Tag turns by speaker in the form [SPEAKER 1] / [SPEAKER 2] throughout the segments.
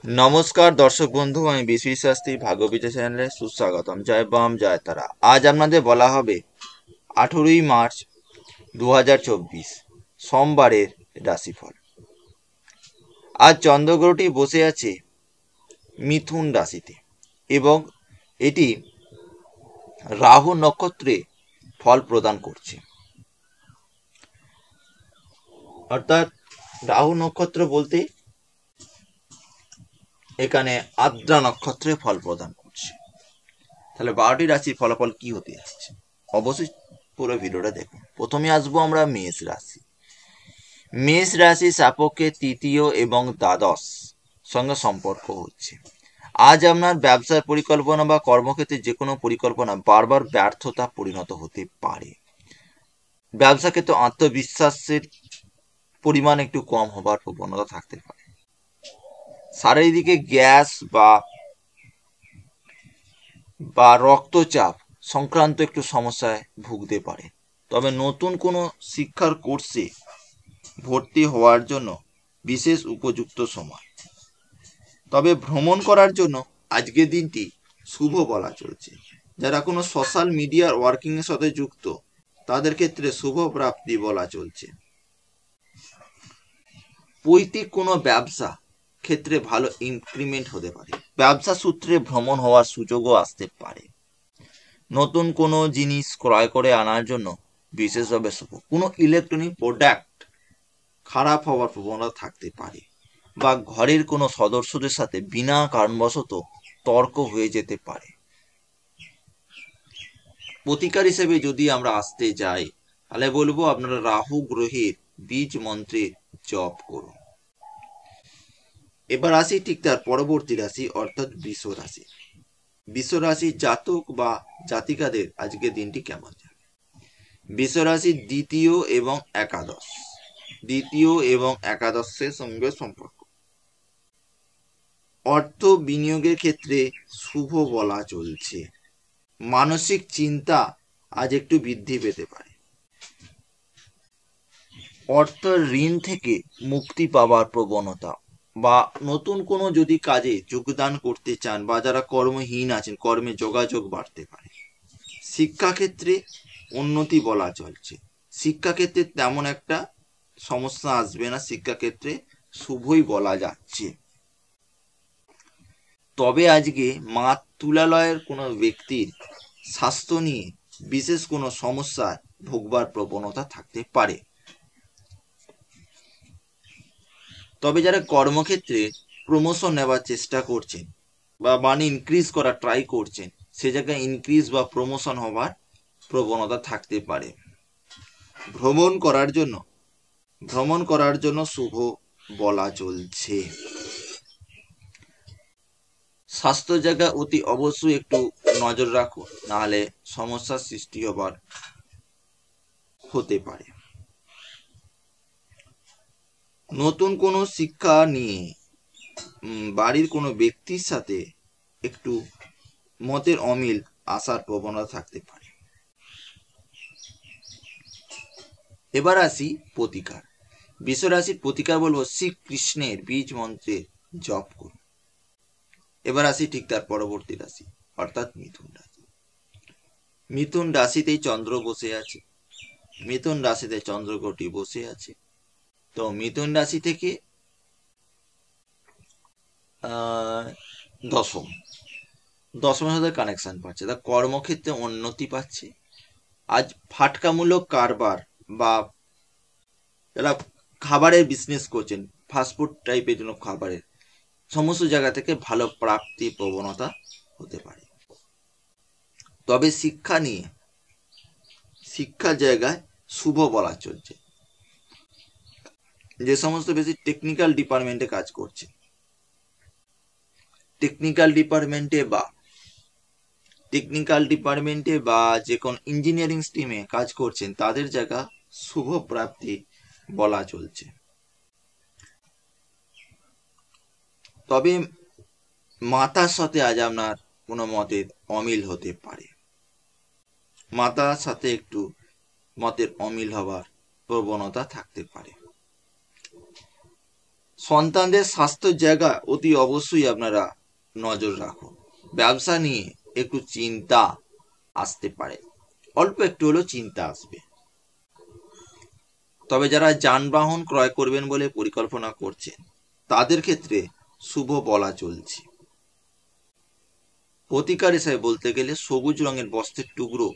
[SPEAKER 1] নমস্কার দর্শক বন্ধু, আমি বিশ্বজিৎ শাস্ত্রী ভাগ্যবিচার চ্যানেলে সুস্বাগতম। জয় বাম জয় তারা। আজ আপনাদের বলা হবে 18ই মার্চ 2024 সোমবারের রাশিফল। আজ চন্দ্রগ্রহটি বসে আছে মিথুন রাশিতে এবং এটি রাহু নক্ষত্রে ফল প্রদান করছে। অর্থাৎ রাহু নক্ষত্র বলতে এখানে আদ্রা নক্ষত্রে ফল প্রদান করছে। তাহলে 12টি রাশির ফলাফল কি হতে যাচ্ছে অবশ্যই পুরো ভিডিওটা দেখুন। প্রথমে আসবো আমরা মেষ রাশি। মেষ রাশি সাপেক্ষে তৃতীয় এবং দ্বাদশ সঙ্গে সম্পর্ক হচ্ছে। আজ আপনার ব্যবসার পরিকল্পনা বা কর্মক্ষেত্রে যে কোনো পরিকল্পনা বারবার ব্যর্থতা পরিণত হতে পারে। ব্যবসা ক্ষেত্রে আত্মবিশ্বাসের পরিমাণ একটু কম হবার প্রবণতা থাকতে পারে। শারীরিক গ্যাস বা রক্তচাপ সংক্রান্ত একটু সমস্যায় ভুগতে পারে। তবে নতুন কোনো শিক্ষার কোর্সে ভর্তি হওয়ার জন্য বিশেষ উপযুক্ত সময়। তবে ভ্রমণ করার জন্য আজকের দিনটি শুভ বলা চলছে। যারা কোনো সোশ্যাল মিডিয়ার ওয়ার্কিংয়ের সাথে যুক্ত তাদের ক্ষেত্রে শুভ প্রাপ্তি বলা চলছে। পৈতৃক কোনো ব্যবসা ক্ষেত্রে ভালো ইনক্রিমেন্ট হতে পারে। ব্যবসা সূত্রে ভ্রমণ হওয়ার সুযোগও আসতে পারে। নতুন কোনো জিনিস ক্রয় করে আনার জন্য বিশেষভাবে শুভ। কোনো ইলেকট্রনিক প্রোডাক্ট খারাপ হওয়ার প্রবণতা থাকতে পারে বা ঘরের কোনো সদস্যদের সাথে বিনা কারণবশত তর্ক হয়ে যেতে পারে। প্রতিকার হিসেবে যদি আমরা আসতে যাই তাহলে বলবো আপনারা রাহু গ্রহের বীজ মন্ত্রের জপ করুন। এবার আসি ঠিক তার পরবর্তী রাশি অর্থাৎ বৃষ রাশি। বৃষ রাশির জাতক বা জাতিকাদের আজকের দিনটি কেমন যাবে? বৃষ রাশির দ্বিতীয় এবং একাদশের সঙ্গে সম্পর্ক। অর্থ বিনিয়োগের ক্ষেত্রে শুভ বলা চলছে। মানসিক চিন্তা আজ একটু বৃদ্ধি পেতে পারে। অর্থ ঋণ থেকে মুক্তি পাওয়ার প্রবণতা বা নতুন কোনো যদি কাজে যোগদান করতে চান বা যারা কর্মহীন আছেন কর্মে যোগাযোগ বাড়তে পারে। শিক্ষাক্ষেত্রে উন্নতি বলা চলছে। শিক্ষাক্ষেত্রে তেমন একটা সমস্যা আসবে না, শিক্ষাক্ষেত্রে শুভই বলা যাচ্ছে। তবে আজকে মা তুলালয়ের কোনো ব্যক্তির স্বাস্থ্য নিয়ে বিশেষ কোনো সমস্যায় ভোগবার প্রবণতা থাকতে পারে। তবে যারা কর্মক্ষেত্রে প্রমোশন নেওয়ার চেষ্টা করছেন বা মানি ইনক্রিজ করার ট্রাই করছেন সে জায়গায় ইনক্রিজ বা প্রমোশন হবার প্রবণতা থাকতে পারে। ভ্রমণ করার জন্য শুভ বলা চলছে। স্বাস্থ্য জায়গা অতি অবশ্যই একটু নজর রাখুন, নাহলে সমস্যার সৃষ্টি হতে পারে। নতুন কোনো শিক্ষা নিয়ে বাড়ির কোনো ব্যক্তির সাথে একটু মতের অমিল আসার প্রবণতা থাকতে পারে। এবার আসি প্রতিকার। বৃষ রাশির প্রতিকার বলবো শ্রীকৃষ্ণের বীজ মন্ত্রের জপ করুন। এবার আসি ঠিক তার পরবর্তী রাশি অর্থাৎ মিথুন রাশি। মিথুন রাশিতেই চন্দ্র বসে আছে। মিথুন রাশিতে চন্দ্রগ্রহটি বসে আছে। তো মিথুন রাশি থেকে দশমের সাথে কানেকশন পাচ্ছে, তা কর্মক্ষেত্রে উন্নতি পাচ্ছে। আজ ফাটকামূলক কারবার বা যারা খাবারের বিজনেস করছেন ফাস্টফুড টাইপের জন্য খাবারের সমস্ত জায়গা থেকে ভালো প্রাপ্তি প্রবণতা হতে পারে। তবে শিক্ষার জায়গায় শুভ বলা চলছে। যে সমস্ত বেশি টেকনিক্যাল ডিপার্টমেন্টে কাজ করছে, টেকনিক্যাল ডিপার্টমেন্টে বা যে কোন ইঞ্জিনিয়ারিং স্ট্রিমে কাজ করছেন তাদের জায়গা শুভ প্রাপ্তি বলা চলছে। তবে মাতার সাথে আজ আপনার কোনো মতের অমিল হতে পারে। মাতার সাথে একটু মতের অমিল হবার প্রবণতা থাকতে পারে। সন্তানদের স্বাস্থ্যের জায়গা অতি অবশ্যই আপনারা নজর রাখুন। ব্যবসা নিয়ে একটু চিন্তা আসতে পারে, অল্প একটু হলেও চিন্তা আসবে। তবে যারা যানবাহন ক্রয় করবেন বলে পরিকল্পনা করছেন তাদের ক্ষেত্রে শুভ বলা চলছে। প্রতিকার হিসাবে বলতে গেলে সবুজ রঙের বস্ত্রের টুকরো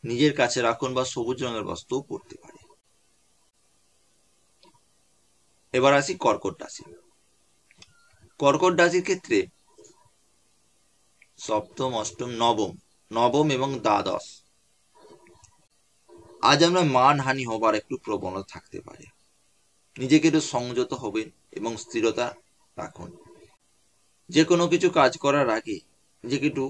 [SPEAKER 1] নিজের কাছে রাখুন বা সবুজ রঙের বস্ত্রও পরতে পারে। এবার আসি কর্কট রাশি। কর্কট রাশির ক্ষেত্রে সপ্তম, অষ্টম, নবম এবং দ্বাদশ, আজ আমরা মানহানি হবার একটু প্রবণতা থাকতে পারে। নিজেকে একটু সংযত হবেন এবং স্থিরতা রাখুন। যে কোনো কিছু কাজ করার আগে নিজেকে একটু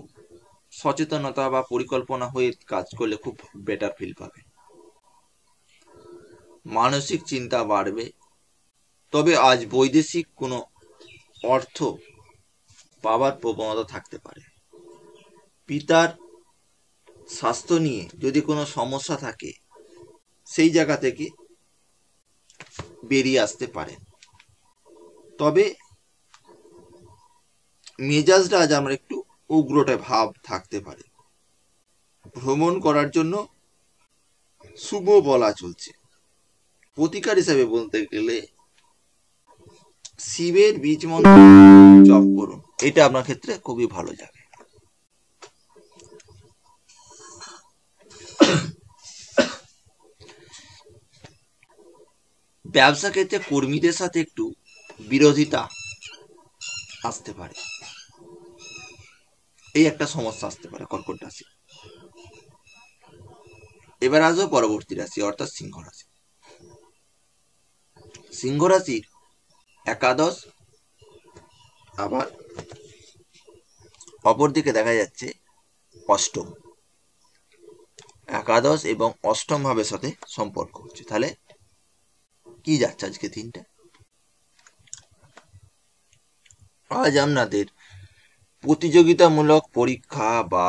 [SPEAKER 1] সচেতনতা বা পরিকল্পনা হয়ে কাজ করলে খুব বেটার ফিল পাবে। মানসিক চিন্তা বাড়বে। তবে আজ বৈদেশিক কোনো অর্থ পাওয়ার প্রবণতা থাকতে পারে। পিতার স্বাস্থ্য নিয়ে যদি কোনো সমস্যা থাকে সেই জায়গা থেকে বেরিয়ে আসতে পারেন। তবে মেজাজটা আজ আমরা একটু উগ্রটা ভাব থাকতে পারে। ভ্রমণ করার জন্য শুভ বলা চলছে। প্রতিকার হিসাবে বলতে গেলে শিবের বীজ মন্ত্র জপ করুন, এটা আপনার ক্ষেত্রে খুবই ভালো যাবে। ব্যবসা ক্ষেত্রে কর্মীদের সাথে একটু বিরোধিতা আসতে পারে, এই একটা সমস্যা আসতে পারে কর্কট রাশি। এবার আসবো পরবর্তী রাশি অর্থাৎ সিংহ রাশি। সিংহ রাশির একাদশ, আবার অপরদিকে দেখা যাচ্ছে অষ্টম, একাদশ এবং অষ্টম ভাবের সাথে সম্পর্ক হচ্ছে। তাহলে কি যাচ্ছে আজকে দিনটা? আজ আপনাদের প্রতিযোগিতামূলক পরীক্ষা বা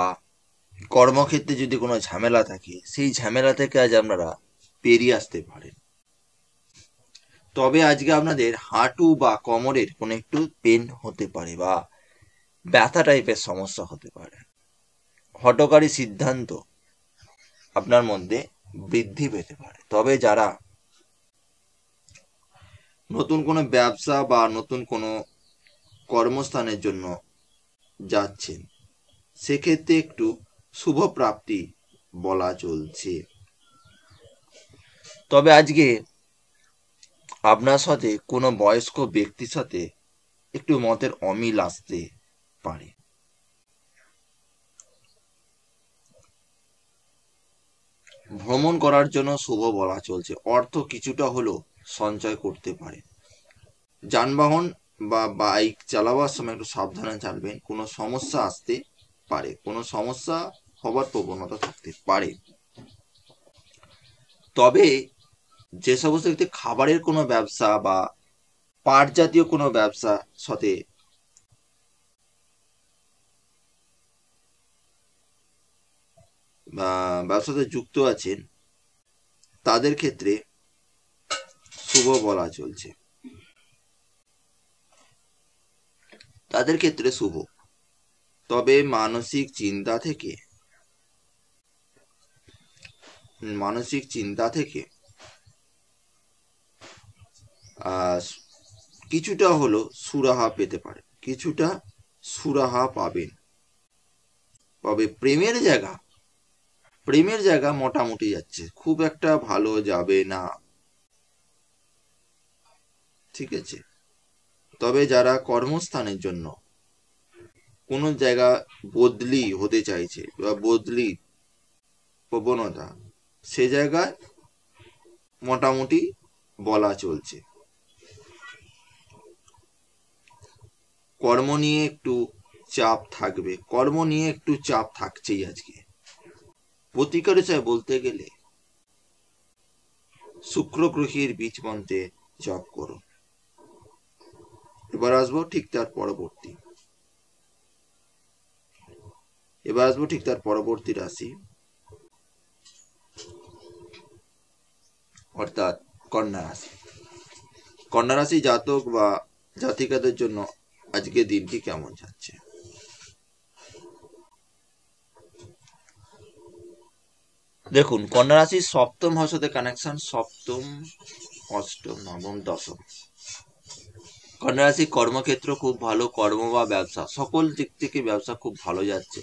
[SPEAKER 1] কর্মক্ষেত্রে যদি কোনো ঝামেলা থাকে সেই ঝামেলা থেকে আজ আপনারা পেরিয়ে আসতে পারেন। তবে আজকে আপনাদের হাঁটু বা কোমরের কোনো একটু পেন হতে পারে বা ব্যথা টাইপের সমস্যা হতে পারে। হঠকারী সিদ্ধান্ত আপনার মধ্যে বৃদ্ধি পেতে পারে। তবে যারা নতুন কোনো ব্যবসা বা নতুন কোনো কর্মস্থানের জন্য যাচ্ছেন সেক্ষেত্রে একটু শুভ প্রাপ্তি বলা চলছে। তবে আজকে আপনার সাথে কোনো বয়স্ক ব্যক্তির সাথে একটু মতের অমিল আসতে পারে। ভ্রমণ করার জন্য শুভ বলা চলছে। অর্থ কিছুটা হলেও সঞ্চয় করতে পারে। যানবাহন বা বাইক চালাবার সময় একটু সাবধানে চালাবেন, কোনো সমস্যা আসতে পারে, কোনো সমস্যা হবার প্রবণতা থাকতে পারে। তবে যে সমস্ত ব্যক্তি খাবারের কোনো ব্যবসা বা পাট জাতীয় কোনো ব্যবসা সাথে ব্যবসাতে যুক্ত আছেন তাদের ক্ষেত্রে শুভ বলা চলছে। তাদের ক্ষেত্রে শুভ। তবে মানসিক চিন্তা থেকে কিছুটা হলো সুরাহা পেতে পারে, কিছুটা সুরাহা পাবেন। তবে প্রেমের জায়গা মোটামুটি যাচ্ছে, খুব একটা ভালো যাবে না, ঠিক আছে। তবে যারা কর্মস্থানের জন্য কোনো জায়গা বদলি হতে চাইছে বা বদলি প্রবণতা, সে জায়গায় মোটামুটি বলা চলছে। কর্ম নিয়ে একটু চাপ থাকছেই আজকে। প্রতিকার হিসাবে বলতে গেলে শুক্র গ্রহের বীজ মন্ত্রে জপ করুন। এবার আসবো ঠিক তার পরবর্তী রাশি অর্থাৎ কন্যা রাশি। কন্যা রাশি জাতক বা জাতিকাদের জন্য আজকে দিনটি কেমন যাচ্ছে? দেখুন, কন্যা রাশির সপ্তম ভাবের সাথে কানেকশন, সপ্তম, অষ্টম, নবম, দশম। কন্যা রাশি কর্মক্ষেত্র খুব ভালো, কর্ম বা ব্যবসা সকল দিক থেকে ব্যবসা খুব ভালো যাচ্ছে।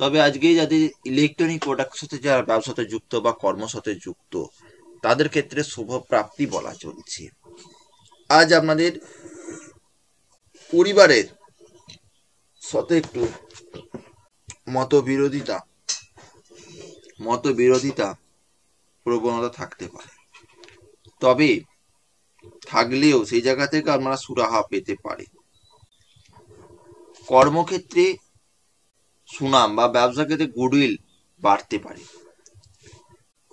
[SPEAKER 1] তবে আজকে যাদের ইলেকট্রনিক প্রোডাক্টের সাথে যারা ব্যবসার সাথে যুক্ত বা কর্মের সাথে যুক্ত, তাদের ক্ষেত্রে শুভ প্রাপ্তি বলা চলছে। আজ আপনাদের পরিবারের সাথে একটু মতবিরোধিতা প্রবণতা থাকতে পারে, তবে থাকলেও সেই জায়গা থেকে আপনারা সুরাহা পেতে পারে। কর্মক্ষেত্রে সুনাম বা ব্যবসা ক্ষেত্রে গুডউইল বাড়তে পারে।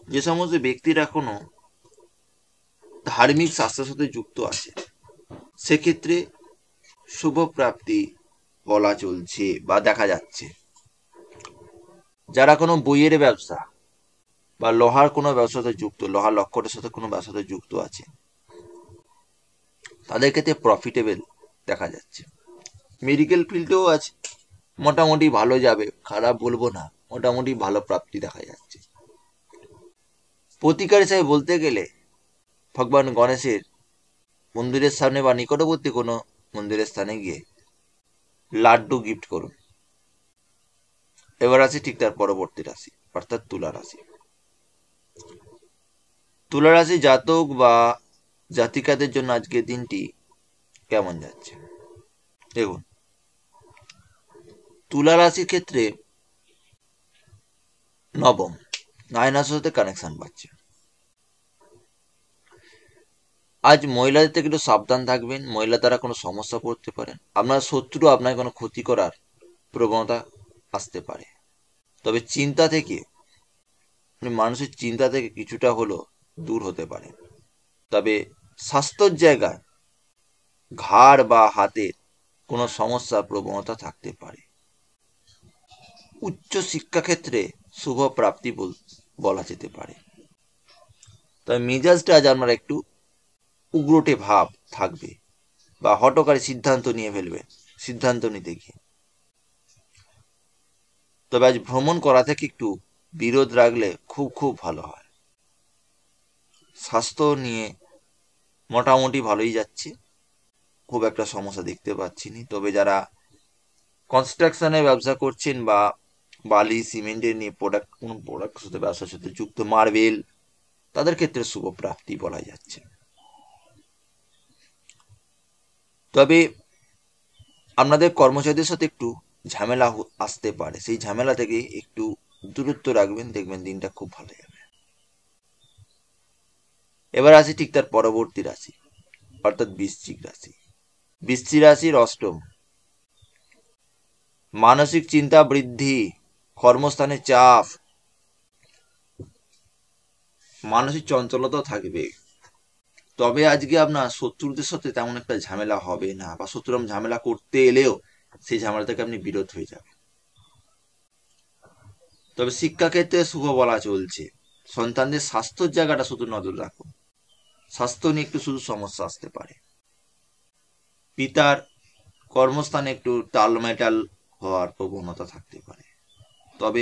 [SPEAKER 1] যে সমস্ত ব্যক্তিরা এখনো ধার্মিক শাস্ত্রের সাথে যুক্ত আছে, সেক্ষেত্রে শুভ প্রাপ্তি বলা চলছে বা দেখা যাচ্ছে। যারা কোনো বইয়ের ব্যবসা বা লোহার কোনো ব্যবসার সাথে যুক্ত, লোহার লক্করের সাথে কোনো ব্যবসার সাথে যুক্ত আছে, তাদের ক্ষেত্রে প্রফিটেবল দেখা যাচ্ছে। মেডিকেল ফিল্ডেও আছে, মোটামুটি ভালো যাবে, খারাপ বলবো না, মোটামুটি ভালো প্রাপ্তি দেখা যাচ্ছে। প্রতিকার হিসাবে বলতে গেলে ভগবান গণেশের মন্দিরের সামনে বা নিকটবর্তী কোনো মন্দিরের স্থানে গিয়ে লাড্ডু গিফট করুন। এবার আসি ঠিক তার পরবর্তী রাশি, অর্থাৎ তুলা রাশি। তুলা রাশি জাতক বা জাতিকাদের জন্য আজকের দিনটি কেমন যাচ্ছে? দেখুন, তুলা রাশির ক্ষেত্রে নবম, 9 সাথে কানেকশন পাচ্ছে। আজ মহিলাদের থেকে একটু সাবধান থাকবেন, মহিলা দ্বারা কোনো সমস্যা পড়তে পারেন। আপনার শত্রু আপনাকে কোনো ক্ষতি করার প্রবণতা আসতে পারে। তবে চিন্তা থেকে, মানুষের চিন্তা থেকে কিছুটা হলেও দূর হতে পারে। তবে স্বাস্থ্যের জায়গায় ঘাড় বা হাতের কোনো সমস্যার প্রবণতা থাকতে পারে। উচ্চ শিক্ষা ক্ষেত্রে শুভ প্রাপ্তি বলা যেতে পারে। তবে মেজাজটা আজ আপনার একটু উগ্রটে ভাব থাকবে বা হঠকারী সিদ্ধান্ত নিয়ে ফেলবে সিদ্ধান্ত নিতে গিয়ে। তবে আজ ভ্রমণ করা থেকে একটু বিরোধ রাখলে খুব ভালো হয়। স্বাস্থ্য নিয়ে মোটামুটি ভালোই যাচ্ছে, খুব একটা সমস্যা দেখতে পাচ্ছি না। তবে যারা কনস্ট্রাকশনের ব্যবসা করছেন বা বালি সিমেন্টের নিয়ে কোনো প্রোডাক্টের সাথে ব্যবসার সাথে যুক্ত, মার্বেল, তাদের ক্ষেত্রে শুভ প্রাপ্তি বলা যাচ্ছে। তবে আপনাদের কর্মচারীদের সাথে একটু ঝামেলা আসতে পারে, সেই ঝামেলা থেকে একটু দূরত্ব রাখবেন, দেখবেন দিনটা খুব ভালো যাবে। এবার আসি ঠিক তার পরবর্তী রাশি, অর্থাৎ বৃশ্চিক রাশি। বৃশ্চিক রাশির অষ্টম, মানসিক চিন্তা বৃদ্ধি, কর্মস্থানে চাপ, মানসিক চঞ্চলতা থাকবে। তবে আজকে আপনার শত্রুদের সাথে তেমন একটা ঝামেলা হবে না, বা শত্রুরা ঝামেলা করতে এলেও সেই ঝামেলা থেকে আপনি বিরত হয়ে যাবেন। তবে শিক্ষাক্ষেত্রে শুভ বলা চলছে। সন্তানদের স্বাস্থ্যের জায়গাটা শুধু নজর রাখুন, স্বাস্থ্য নিয়ে একটু শুধু সমস্যা আসতে পারে। পিতার কর্মস্থানে একটু টালমেটাল হওয়ার প্রবণতা থাকতে পারে। তবে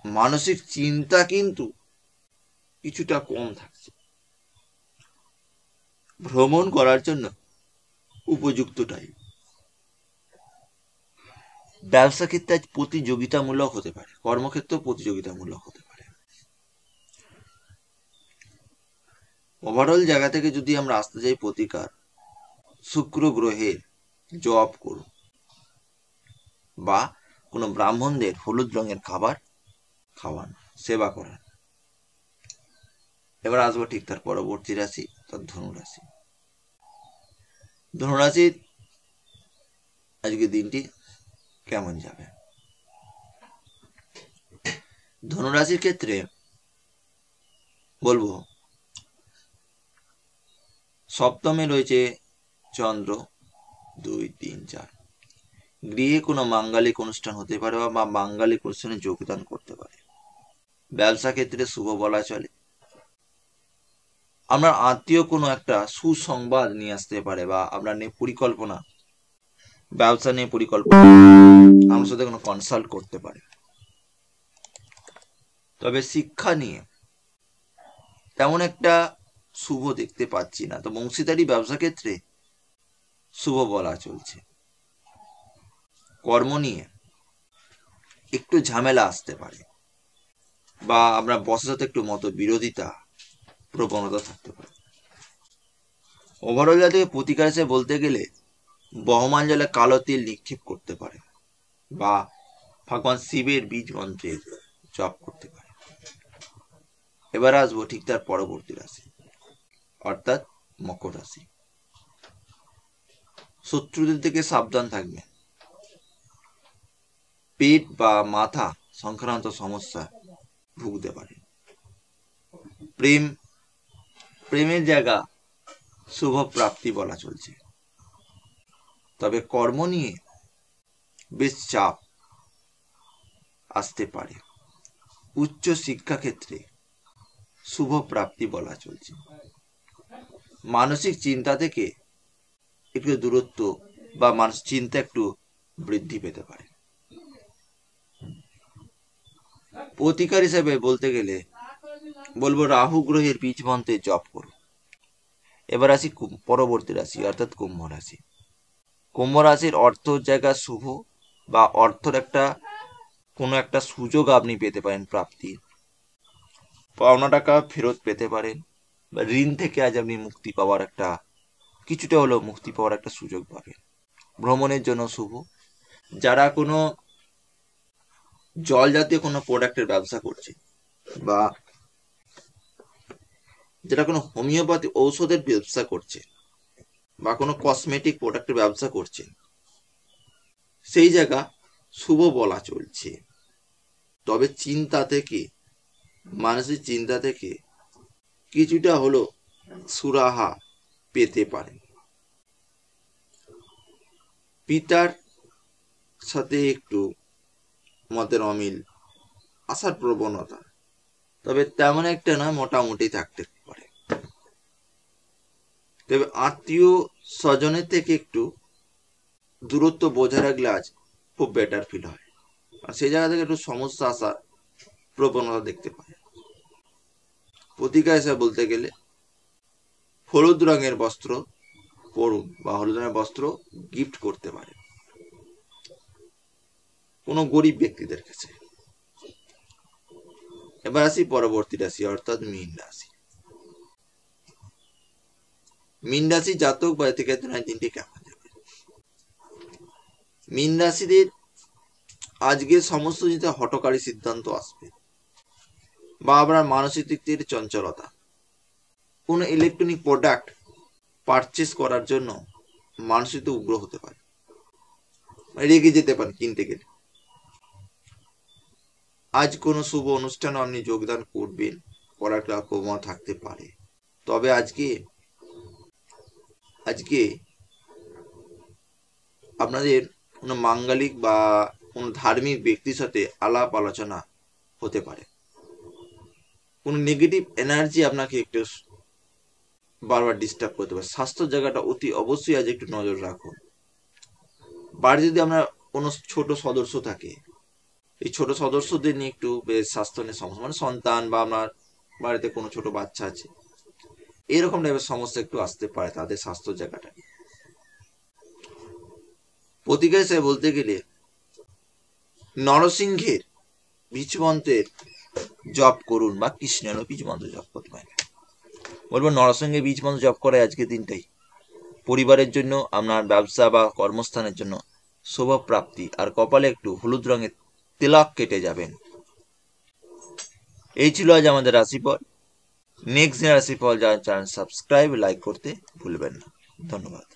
[SPEAKER 1] মানসিক চিন্তা কিন্তু কিছুটা কম থাকছে। ভ্রমণ করার জন্য উপযুক্ত টাইম। ব্যবসা ক্ষেত্রে আজ প্রতিযোগিতামূলক হতে পারে, কর্মক্ষেত্রেও প্রতিযোগিতামূলক হতে পারে। ওভারঅল জায়গা থেকে যদি আমরা আসতে যাই প্রতিকার, শুক্র গ্রহের জপ করুন বা কোনো ব্রাহ্মণদের হলুদ রঙের খাবার খাওয়ান, সেবা করান। এবার আসবো ঠিক তার পরবর্তী রাশি, তার ধনুরাশি। ধনুরাশির আজকে দিনটি কেমন যাবে? ধনুরাশির ক্ষেত্রে বলবো, সপ্তমে রয়েছে চন্দ্র, 2, 3, 4। গৃহে কোনো মাঙ্গলিক অনুষ্ঠান হতে পারে বা মাঙ্গলিক অনুষ্ঠানে যোগদান করতে পারে। ব্যবসা ক্ষেত্রে শুভ বলা চলে। আপনার আত্মীয় কোনো একটা সুসংবাদ নিয়ে আসতে পারে, বা আপনার নিয়ে পরিকল্পনা, ব্যবসা নিয়ে পরিকল্পনা আমার সাথে কোনো কনসাল্ট করতে পারে। তবে শিক্ষা নিয়ে তেমন একটা শুভ দেখতে পাচ্ছি না। তো অংশীদারি ব্যবসা ক্ষেত্রে শুভ বলা চলছে। কর্ম নিয়ে একটু ঝামেলা আসতে পারে, বা আপনার বসের সাথে একটু মতবিরোধিতা প্রবণতা থাকতে পারে। ওভারঅল থেকে প্রতিকার হিসেবে বলতে গেলে বহমান জলে কালো তিল নিক্ষেপ করতে পারে, বা ভগবান শিবের বীজ মন্ত্রের জপ করতে পারে। এবার আসবো ঠিক তার পরবর্তী রাশি, অর্থাৎ মকর রাশি। শত্রুদের থেকে সাবধান থাকবে। পেট বা মাথা সংক্রান্ত সমস্যা ভুগতে পারে। প্রেমের জায়গা শুভ প্রাপ্তি বলা চলছে। তবে কর্ম নিয়ে বেশ চাপ আসতে পারে। উচ্চ শিক্ষা ক্ষেত্রে শুভ প্রাপ্তি বলা চলছে। মানসিক চিন্তা থেকে একটু দূরত্ব বা মানসিক চিন্তা একটু বৃদ্ধি পেতে পারে। প্রতিকার হিসেবে বলতে গেলে বলবো রাহু গ্রহের বীজ মন্ত্রে জপ করুন। এবার আসি পরবর্তী রাশি, অর্থাৎ কুম্ভ রাশি। কুম্ভ রাশির অর্থ জায়গা শুভ, বা অর্থের কোনো একটা সুযোগ আপনি পেতে পারেন, প্রাপ্তির। পাওনা টাকা ফেরত পেতে পারেন, বা ঋণ থেকে আজ আপনি মুক্তি পাওয়ার কিছুটা হলেও মুক্তি পাওয়ার একটা সুযোগ পাবেন। ভ্রমণের জন্য শুভ। যারা কোনো জল জাতীয় কোনো প্রোডাক্টের ব্যবসা করছে, বা যারা কোনো হোমিওপ্যাথি ঔষধের ব্যবসা করছে, বা কোনো কসমেটিক প্রোডাক্টের ব্যবসা করছে, সেই জায়গা শুভ বলা চলছে। তবে চিন্তা থেকে, মানসিক চিন্তা থেকে কিছুটা হলো সুরাহা পেতে পারেন। পিতার সাথে একটু মতের অমিল আসার প্রবণতা, তবে তেমন একটা না, মোটামুটি থাকতে পারে। তবে আত্মীয় স্বজনের থেকে একটু দূরত্ব বজায় রাখলে আজ খুব বেটার ফিল হয়, আর সেই জায়গা থেকে একটু সমস্যা আসার প্রবণতা দেখতে পায়। প্রতিকার হিসাবে বলতে গেলে হলুদ রঙের বস্ত্র পরুন, বা হলুদ রঙের বস্ত্র গিফট করতে পারে কোনো গরিব ব্যক্তিদের কাছে। এবার আসি পরবর্তী রাশি, অর্থাৎ মীন রাশি। মীন রাশি জাতক বা থেকে দিনটি কেমন যাবে? মীন রাশিদের আজকে সমস্ত জিনিসে হঠকারী সিদ্ধান্ত আসবে, বা আপনার মানসিক দিক থেকে চঞ্চলতা। কোনো ইলেকট্রনিক প্রোডাক্ট পারচেস করার জন্য মানসিক উগ্র হতে পারে, রেগে যেতে পারেন কিনতে গেলে। আজ কোনো শুভ অনুষ্ঠানে আপনি যোগদান করবেন, করার একটা প্রবণতা থাকতে পারে। তবে আজকে আপনাদের কোনো মাঙ্গলিক বা কোনো ধার্মিক ব্যক্তির সাথে আলাপ আলোচনা হতে পারে। কোনো নেগেটিভ এনার্জি আপনাকে একটু বারবার ডিস্টার্ব করতে পারে। স্বাস্থ্য জায়গাটা অতি অবশ্যই আজ একটু নজর রাখুন। বাড়ি যদি আপনার কোনো ছোট সদস্য থাকে, এই ছোট সদস্যদের নিয়ে একটু বেশ স্বাস্থ্য নিয়ে সমস্যা, মানে সন্তান বা আপনার বাড়িতে কোনো ছোট বাচ্চা আছে, এরকম টাইপের সমস্যা একটু আসতে পারে তাদের স্বাস্থ্য জায়গাটা। প্রতিকার হিসেবে বলতে গেলে নরসিংহের বীজ মন্ত্রের জপ করুন, বা কৃষ্ণেরও বীজ মন্ত্র জপ করতে পারেন। বলবো নরসিংহের বীজ মন্ত্র জপ করে আজকের দিনটাই পরিবারের জন্য, আপনার ব্যবসা বা কর্মস্থানের জন্য শুভ প্রাপ্তি, আর কপালে একটু হলুদ রঙের তিলক কেটে যাবেন। এই ছিল আজ আমাদের রাশিফল। নেক্সট রাশিফল যারা চ্যানেল সাবস্ক্রাইব লাইক করতে ভুলবেন না। ধন্যবাদ।